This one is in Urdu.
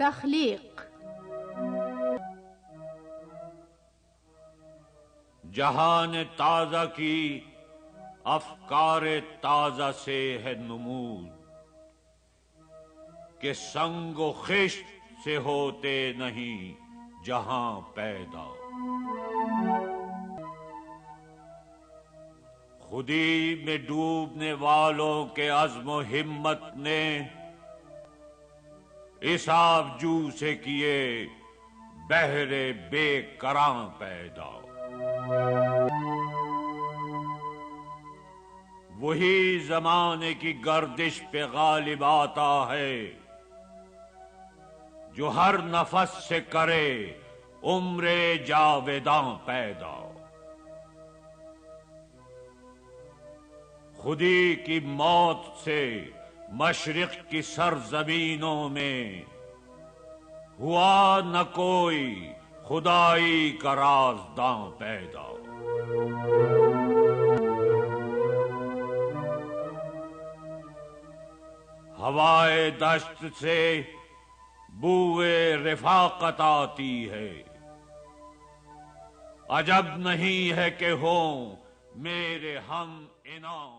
تخلیق. جہان تازہ کی افکار تازہ سے ہے نمود، کہ سنگ و خشت سے ہوتے نہیں جہاں پیدا. خودی میں ڈوبنے والوں کے عزم و ہمت نے اس آبجو سے کیے بحر بے کراں پیدا. وہی زمانے کی گردش پہ غالب آتا ہے جو ہر نفس سے کرے عمر جاویداں پیدا. خودی کی موت سے مشرق کی سرزمینوں میں ہوا نہ کوئی خدائی کا رازداں پیدا. ہوائے دشت سے بوئے رفاقت آتی ہے، عجب نہیں ہے کہ ہوں میرے ہم انام